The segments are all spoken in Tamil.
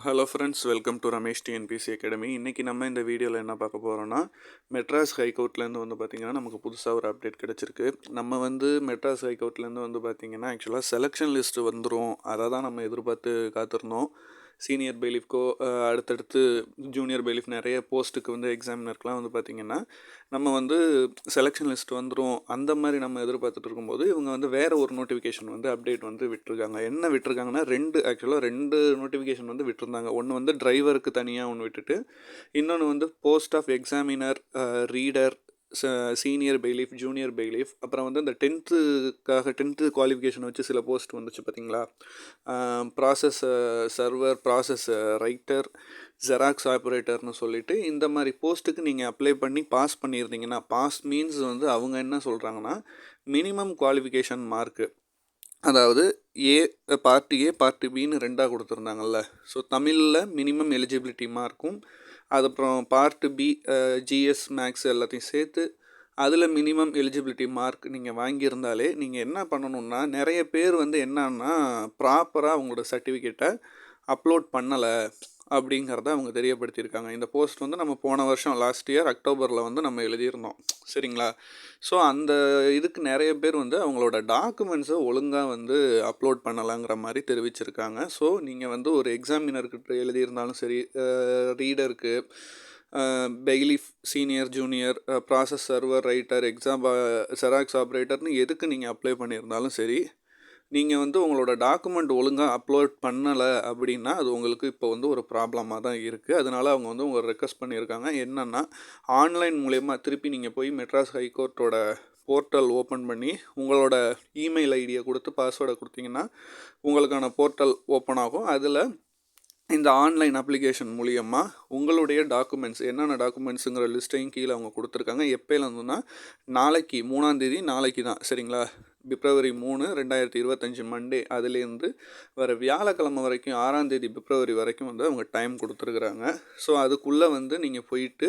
Hello friends, welcome to Ramesh TNPSC academy. இன்றைக்கி நம்ம இந்த வீடியோவில் என்ன பார்க்க போகிறோன்னா, மெட்ராஸ் ஹைகோர்ட்லேருந்து வந்து பார்த்திங்கன்னா நமக்கு புதுசாக ஒரு அப்டேட் கிடச்சிருக்கு. நம்ம வந்து மெட்ராஸ் ஹைகோர்ட்லேருந்து வந்து பார்த்திங்கன்னா ஆக்சுவலாக செலெக்ஷன் லிஸ்ட்டு வந்துடும், அதை தான் நம்ம எதிர்பார்த்து காத்திருந்தோம். சீனியர் பெய்லிஃப்கோ அடுத்தடுத்து ஜூனியர் பெய்லிஃப் நிறைய போஸ்ட்டுக்கு வந்து எக்ஸாமினருக்குலாம் வந்து பார்த்திங்கன்னா நம்ம வந்து செலெக்ஷன் லிஸ்ட் வந்துடும் அந்த மாதிரி நம்ம எதிர்பார்த்துட்டு இருக்கும்போது இவங்க வந்து வேறு ஒரு நோட்டிஃபிகேஷன் வந்து அப்டேட் வந்து விட்டுருக்காங்க. என்ன விட்டுருக்காங்கன்னா ரெண்டு நோட்டிஃபிகேஷன் வந்து விட்டுருந்தாங்க. ஒன்று வந்து டிரைவருக்கு தனியாக ஒன்று விட்டுட்டு, இன்னொன்று வந்து post of examiner, reader, senior bailiff, junior bailiff, அப்புறம் வந்து இந்த 10th குவாலிஃபிகேஷன் வச்சு சில போஸ்ட் வந்துச்சு பார்த்தீங்களா, process server, process writer, xerox ஆப்ரேட்டர்னு சொல்லிட்டு இந்த மாதிரி போஸ்ட்டுக்கு நீங்கள் அப்ளை பண்ணி பாஸ் பண்ணியிருந்தீங்கன்னா, பாஸ் மீன்ஸ் வந்து அவங்க என்ன சொல்கிறாங்கன்னா மினிமம் குவாலிஃபிகேஷன் மார்க்கு, அதாவது பார்ட் ஏ பார்ட் பின்னு ரெண்டாக கொடுத்துருந்தாங்கல்ல. ஸோ தமிழில் மினிமம் எலிஜிபிலிட்டி மார்க்கும், அதுக்கப்புறம் பார்ட் பி ஜிஎஸ் மேக்ஸ் எல்லாத்தையும் சேர்த்து அதில் மினிமம் எலிஜிபிலிட்டி மார்க் நீங்கள் வாங்கியிருந்தாலே நீங்கள் என்ன பண்ணணுன்னா, நிறைய பேர் வந்து என்னன்னா ப்ராப்பராக அவங்களோட சர்டிஃபிகேட்டை அப்லோட் பண்ணலை அப்படிங்கிறத அவங்க தெரியப்படுத்தியிருக்காங்க. இந்த போஸ்ட் வந்து நம்ம போன வருஷம் லாஸ்ட் இயர் அக்டோபரில் வந்து நம்ம எழுதியிருந்தோம், சரிங்களா. ஸோ அந்த இதுக்கு நிறைய பேர் வந்து அவங்களோட டாக்குமெண்ட்ஸை ஒழுங்காக வந்து அப்லோட் பண்ணலாங்கிற மாதிரி தெரிவிச்சிருக்காங்க. ஸோ நீங்கள் வந்து ஒரு எக்ஸாமினர்கிட்ட எழுதியிருந்தாலும் சரி, ரீடருக்கு, bailiff, senior, junior, process server, writer, xerox ஆப்ரேட்டர்னு எதுக்கு நீங்கள் அப்ளை பண்ணியிருந்தாலும் சரி, நீங்கள் வந்து உங்களோட டாக்குமெண்ட் ஒழுங்காக அப்லோட் பண்ணலை அப்படின்னா அது உங்களுக்கு இப்போ வந்து ஒரு ப்ராப்ளமாக தான் இருக்குது. அதனால் அவங்க வந்து உங்களை ரெக்வஸ்ட் பண்ணியிருக்காங்க. என்னென்னா, ஆன்லைன் மூலயமா திருப்பி நீங்கள் போய் மெட்ராஸ் ஹைகோர்ட்டோட போர்ட்டல் ஓப்பன் பண்ணி உங்களோட இமெயில் ஐடியை கொடுத்து பாஸ்வேர்டை கொடுத்தீங்கன்னா உங்களுக்கான போர்ட்டல் ஓப்பன் ஆகும். அதில் இந்த ஆன்லைன் அப்ளிகேஷன் மூலியமாக உங்களுடைய டாக்குமெண்ட்ஸ் என்னென்ன டாக்குமெண்ட்ஸுங்கிற லிஸ்ட்டையும் கீழே அவங்க கொடுத்துருக்காங்க. எப்போலேருந்துன்னா நாளைக்கு 3ஆம் தேதி, நாளைக்கு தான், சரிங்களா. பிப்ரவரி 3, 2025 மண்டே, அதுலேருந்து வர வியாழக்கிழமை வரைக்கும் 6ஆம் தேதி பிப்ரவரி வரைக்கும் வந்து அவங்க டைம் கொடுத்துருக்குறாங்க. ஸோ அதுக்குள்ளே வந்து நீங்கள் போயிட்டு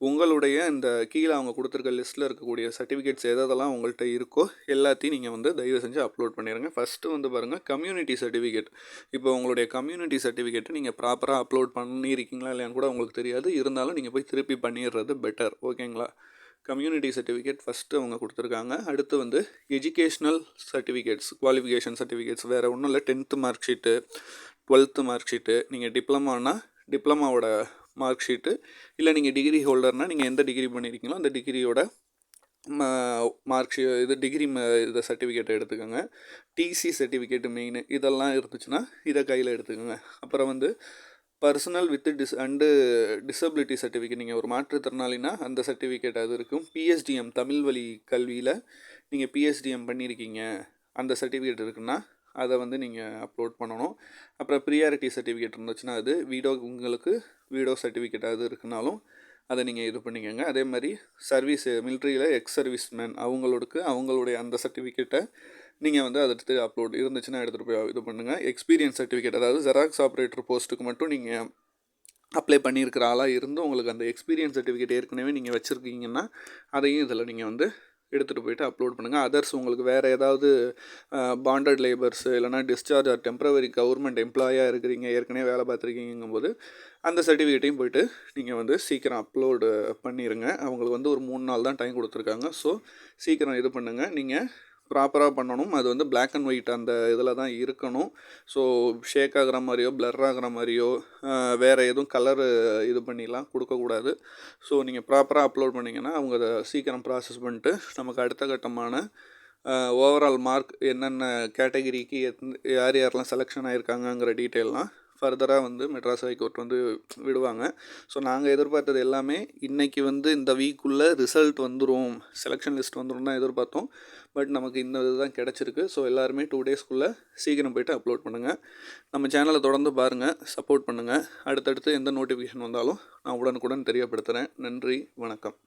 உங்களுடைய இந்த கீழே அவங்க கொடுத்துருக்க லிஸ்ட்டில் இருக்கக்கூடிய சர்டிஃபிகேட்ஸ் எதெல்லாம் உங்கள்கிட்ட இருக்கோ எல்லாத்தையும் நீங்கள் வந்து தயவு செஞ்சு அப்லோட் பண்ணிடுங்க. ஃபஸ்ட்டு வந்து பாருங்கள், கம்யூனிட்டி சர்டிஃபிகேட். இப்போ உங்களுடைய கம்யூனிட்டி சர்டிஃபிகேட்டை நீங்கள் ப்ராப்பராக அப்லோட் பண்ணியிருக்கீங்களா இல்லையான்னு கூட உங்களுக்கு தெரியாது. இருந்தாலும் நீங்கள் போய் திருப்பி பண்ணிடுறது பெட்டர், ஓகேங்களா. கம்யூனிட்டி சர்டிஃபிகேட் ஃபஸ்ட்டு அவங்க கொடுத்துருக்காங்க. அடுத்து வந்து எஜுகேஷ்னல் சர்டிஃபிகேட்ஸ், குவாலிஃபிகேஷன் சர்டிஃபிகேட்ஸ், வேறு ஒன்றும் இல்லை. 10th mark sheet, 12th mark sheet, நீங்கள் டிப்ளமானா டிப்ளமாவோட மார்க் ஷீட்டு, இல்லை நீங்கள் டிகிரி ஹோல்டர்னால் நீங்கள் எந்த டிகிரி பண்ணியிருக்கீங்களோ அந்த டிகிரியோட மார்க் இது டிகிரி இதை சர்டிஃபிகேட்டை எடுத்துக்கோங்க. டிசி சர்டிஃபிகேட்டு மெயின், இதெல்லாம் இருந்துச்சுன்னா இதை கையில் எடுத்துக்கோங்க. அப்புறம் வந்து பர்சனல் வித் டிசபிலிட்டி சர்டிஃபிகேட், நீங்கள் ஒரு மாற்றுத்திறனாளினா அந்த சர்டிஃபிகேட் அது இருக்கும். பிஎஸ்டிஎம், தமிழ் வழி கல்வியில் நீங்கள் பிஎஸ்டிஎம் பண்ணியிருக்கீங்க, அந்த சர்டிஃபிகேட் இருக்குன்னா அதை வந்து நீங்கள் அப்லோட் பண்ணணும். அப்புறம் ப்ரியாரிட்டி சர்டிஃபிகேட் இருந்துச்சுன்னா அது உங்களுக்கு வீடோ சர்டிஃபிகேட் அது இருக்குனாலும் அதை நீங்கள் இது பண்ணிக்கோங்க. அதே மாதிரி சர்வீஸ், மிலிட்ரியில் எக்ஸ் சர்வீஸ் மேன் அவங்களுடைய அந்த சர்டிஃபிகேட்டை நீங்கள் வந்து அதை எடுத்து அப்லோட் இருந்துச்சுன்னா எடுத்துகிட்டு போய் இது பண்ணுங்கள். எக்ஸ்பீரியன்ஸ் சர்டிஃபிகேட், அதாவது ஜெராக்ஸ் ஆப்ரேட்டர் போஸ்ட்டுக்கு மட்டும் நீங்கள் அப்ளை பண்ணியிருக்கிற ஆளாக இருந்து உங்களுக்கு அந்த எக்ஸ்பீரியன்ஸ் சர்டிஃபிகேட் ஏற்கனவே நீங்கள் வச்சுருக்கீங்கன்னா அதையும் இதில் நீங்கள் வந்து எடுத்துகிட்டு போய்ட்டு அப்லோட் பண்ணுங்கள். அதர்ஸ் உங்களுக்கு வேறு ஏதாவது பாண்டட் லேபர்ஸு, இல்லைனா டிஸ்சார்ஜ் ஆர் டெம்ப்ரவரி கவர்மெண்ட் எம்ப்ளாயாக இருக்கிறீங்க, ஏற்கனவே வேலை பார்த்துருக்கீங்கும்போது அந்த சர்டிஃபிகேட்டையும் போய்ட்டு நீங்கள் வந்து சீக்கிரம் அப்லோடு பண்ணிடுங்க. அவங்களுக்கு வந்து ஒரு 3 நாள் தான் டைம் கொடுத்துருக்காங்க. ஸோ சீக்கிரம் இது பண்ணுங்கள். நீங்கள் ப்ராப்பராக பண்ணணும். அது வந்து பிளாக் அண்ட் ஒயிட் அந்த இதில் தான் இருக்கணும். ஸோ ஷேக் ஆகிற மாதிரியோ பிளர் ஆகிற மாதிரியோ வேறு எதுவும் கலரு இது பண்ணிலாம் கொடுக்கக்கூடாது. ஸோ நீங்கள் ப்ராப்பராக அப்லோட் பண்ணிங்கன்னா அவங்க அதை சீக்கிரம் ப்ராசஸ் பண்ணிட்டு நமக்கு அடுத்த கட்டமான ஓவரால் மார்க் என்னென்ன கேட்டகிரிக்கு யார் யாரெல்லாம் செலெக்ஷன் ஆகிருக்காங்கங்கிற டீட்டெயிலாம் ஃபர்தராக வந்து மெட்ராஸ் ஹைகோர்ட் வந்து விடுவாங்க. ஸோ நாங்கள் எதிர்பார்த்தது எல்லாமே இன்றைக்கி வந்து இந்த வீக்குள்ளே ரிசல்ட் வந்துடும், செலெக்ஷன் லிஸ்ட் வந்துடும் தான் எதிர்பார்த்தோம். பட் நமக்கு இந்த இதுதான் கிடச்சிருக்கு. ஸோ எல்லாருமே 2 டேஸ்க்குள்ளே சீக்கிரம் போய்ட்டு அப்லோட் பண்ணுங்கள். நம்ம சேனலை தொடர்ந்து பாருங்கள், சப்போர்ட் பண்ணுங்கள். அடுத்தடுத்து எந்த நோட்டிஃபிகேஷன் வந்தாலும் நான் உடனுக்குடன் தெரியப்படுத்துகிறேன். நன்றி, வணக்கம்.